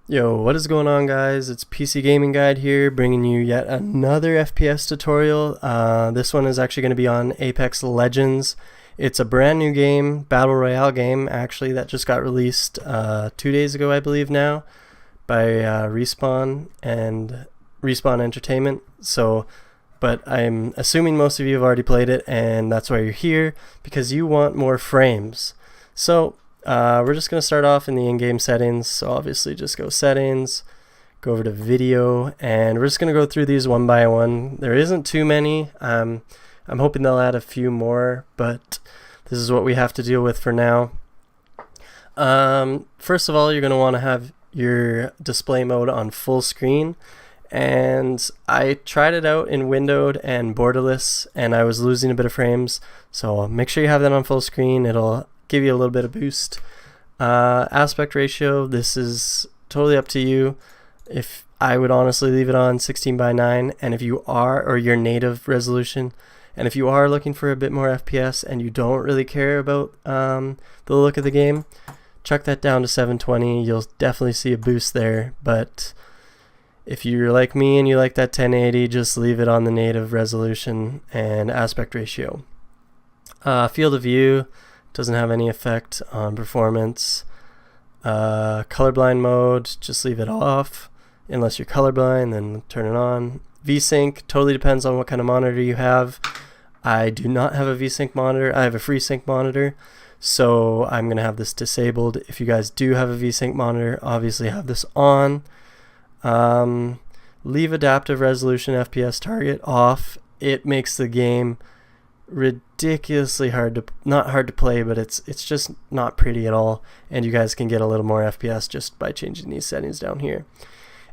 Yo, what is going on, guys? It's PC Gaming Guide here, bringing you yet another FPS tutorial. This one is actually going to be on Apex Legends. It's a brand new game, Battle Royale game, actually, that just got released 2 days ago, I believe now, by Respawn and Respawn Entertainment. But I'm assuming most of you have already played it, and that's why you're here, because you want more frames. We're just going to start off in the in-game settings. So obviously just go settings, go over to video, and we're just going to go through these one by one. There isn't too many. I'm hoping they'll add a few more, but this is what we have to deal with for now. First of all, you're going to want to have your display mode on full screen. And I tried it out in windowed and borderless, and I was losing a bit of frames. So make sure you have that on full screen. It'll give you a little bit of boost. Aspect ratio, this is totally up to you. If I would honestly leave it on 16:9, and if you are, or your native resolution, and if you are looking for a bit more FPS and you don't really care about the look of the game, chuck that down to 720. You'll definitely see a boost there. But if you're like me and you like that 1080, just leave it on the native resolution and aspect ratio. Field of view doesn't have any effect on performance. Colorblind mode, just leave it off. Unless you're colorblind, then turn it on. Vsync, totally depends on what kind of monitor you have. I do not have a Vsync monitor. I have a FreeSync monitor, so I'm going to have this disabled. If you guys do have a Vsync monitor, obviously have this on. Leave adaptive resolution FPS target off. It makes the game ridiculously not hard to play, but it's just not pretty at all, and you guys can get a little more FPS just by changing these settings down here.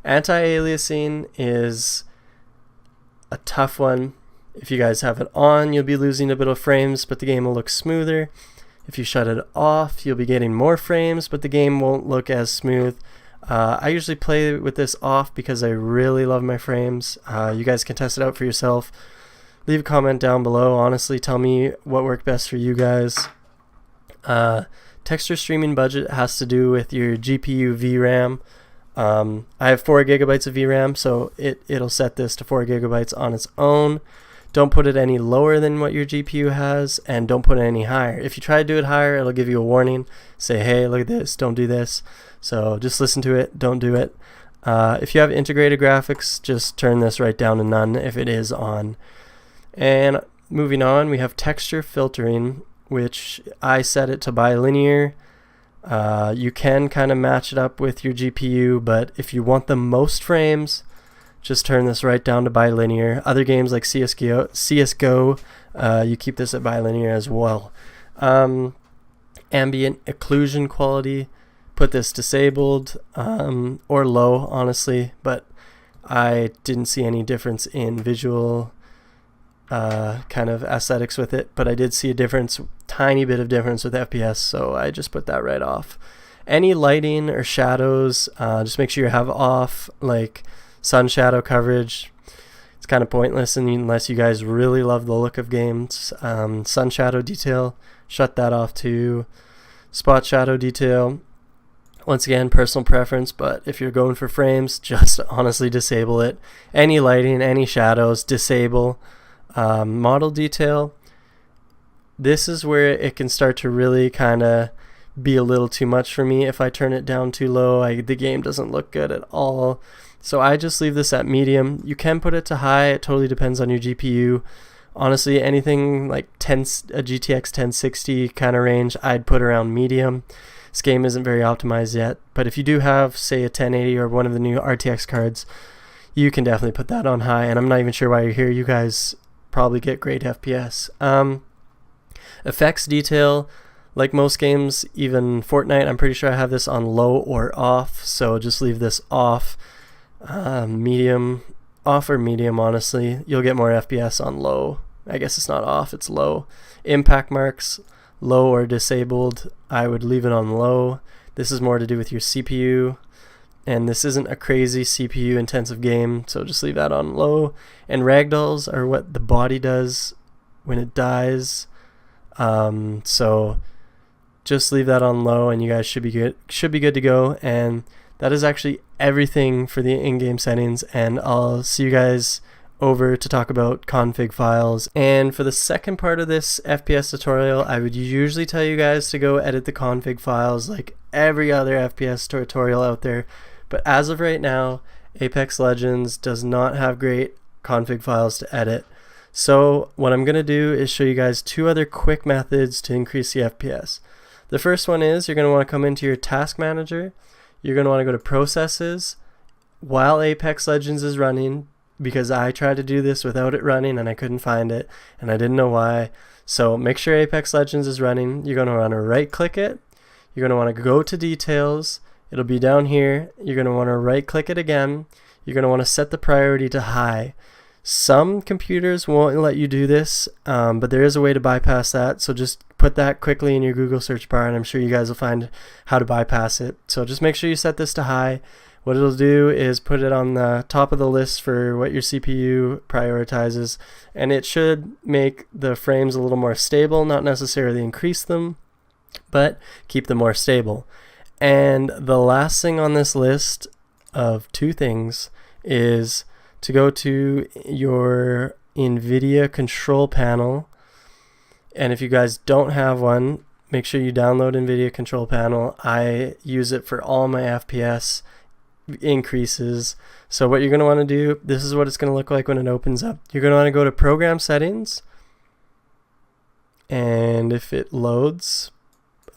Anti-Aliasing is a tough one. If you guys have it on, you'll be losing a bit of frames, but the game will look smoother. If you shut it off, you'll be getting more frames, but the game won't look as smooth. I usually play with this off because I really love my frames. You guys can test it out for yourself. Leave a comment down below. Honestly, tell me what worked best for you guys. Texture streaming budget has to do with your GPU VRAM. I have 4 gigabytes of VRAM, so it'll set this to 4 gigabytes on its own. Don't put it any lower than what your GPU has, and don't put it any higher. If you try to do it higher, it'll give you a warning. Say, hey, look at this, don't do this. So just listen to it, don't do it. If you have integrated graphics, just turn this right down to none if it is on. And moving on, we have texture filtering, which I set it to bilinear. You can kind of match it up with your GPU, but if you want the most frames, just turn this right down to bilinear. Other games like CSGO, you keep this at bilinear as well. Ambient occlusion quality, put this disabled or low, honestly, but I didn't see any difference in visual kind of aesthetics with it, but I did see a difference, tiny bit of difference with FPS, so I just put that right off. Any lighting or shadows, just make sure you have off, like sun shadow coverage. It's kind of pointless unless you guys really love the look of games. Sun shadow detail, shut that off too. Spot shadow detail, once again, personal preference, but if you're going for frames, just honestly disable it. Any lighting, any shadows, disable. Model detail, this is where it can start to really kind of be a little too much for me. If I turn it down too low, the game doesn't look good at all. So I just leave this at medium. You can put it to high, it totally depends on your GPU. Honestly, anything like a GTX 1060 kind of range, I'd put around medium. This game isn't very optimized yet, but if you do have, say, a 1080 or one of the new RTX cards, you can definitely put that on high, and I'm not even sure why you're here. You guys probably get great FPS. Effects detail, like most games, even Fortnite, I'm pretty sure I have this on low or off, so just leave this off. Medium, off or medium, honestly. You'll get more FPS on low. I guess it's not off, it's low. Impact marks, low or disabled. I would leave it on low. This is more to do with your CPU, and this isn't a crazy CPU intensive game, so just leave that on low. And ragdolls are what the body does when it dies, so just leave that on low, and you guys should be good to go. And that is actually everything for the in-game settings, and I'll see you guys over to talk about config files. And for the second part of this FPS tutorial, I would usually tell you guys to go edit the config files like every other FPS tutorial out there, but as of right now, Apex Legends does not have great config files to edit. So what I'm going to do is show you guys two other quick methods to increase the FPS. The first one is you're going to want to come into your task manager. You're going to want to go to processes while Apex Legends is running, because I tried to do this without it running and I couldn't find it and I didn't know why. So make sure Apex Legends is running. You're going to want to right click it. You're going to want to go to details. It'll be down here. You're going to want to right click it again. You're going to want to set the priority to high. Some computers won't let you do this, but there is a way to bypass that. So just put that quickly in your Google search bar and I'm sure you guys will find how to bypass it. So just make sure you set this to high. What it'll do is put it on the top of the list for what your CPU prioritizes, and it should make the frames a little more stable, not necessarily increase them, but keep them more stable. And the last thing on this list of two things is to go to your Nvidia control panel, and if you guys don't have one, make sure you download Nvidia control panel. I use it for all my FPS increases. So what you're going to want to do, this is what it's going to look like when it opens up. You're going to want to go to program settings, and if it loads,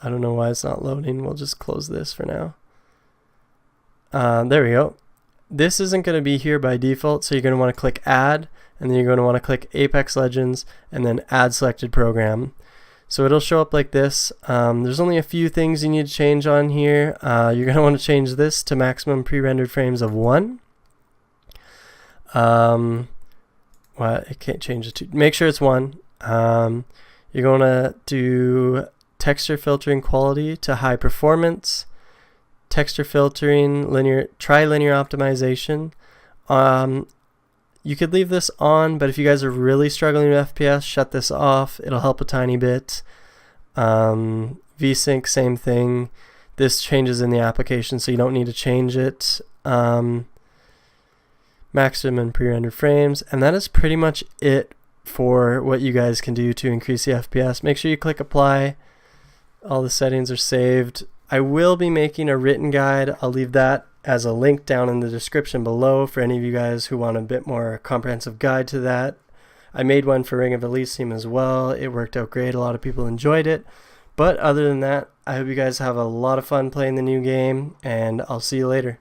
I don't know why it's not loading, we'll just close this for now. There we go. This isn't going to be here by default, so you're going to want to click add, and then you're going to want to click Apex Legends and then add selected program. So it'll show up like this. There's only a few things you need to change on here. You're going to want to change this to maximum pre-rendered frames of 1. Well, I can't change it to, make sure it's 1. You're going to do texture filtering quality to high performance, texture filtering, tri-linear optimization. You could leave this on, but if you guys are really struggling with FPS, shut this off. It'll help a tiny bit. Vsync, same thing. This changes in the application, so you don't need to change it. Maximum pre-rendered frames, and that is pretty much it for what you guys can do to increase the FPS. Make sure you click apply. All the settings are saved. I will be making a written guide. I'll leave that as a link down in the description below for any of you guys who want a bit more comprehensive guide to that. I made one for Ring of Elysium as well. It worked out great. A lot of people enjoyed it. But other than that, I hope you guys have a lot of fun playing the new game, and I'll see you later.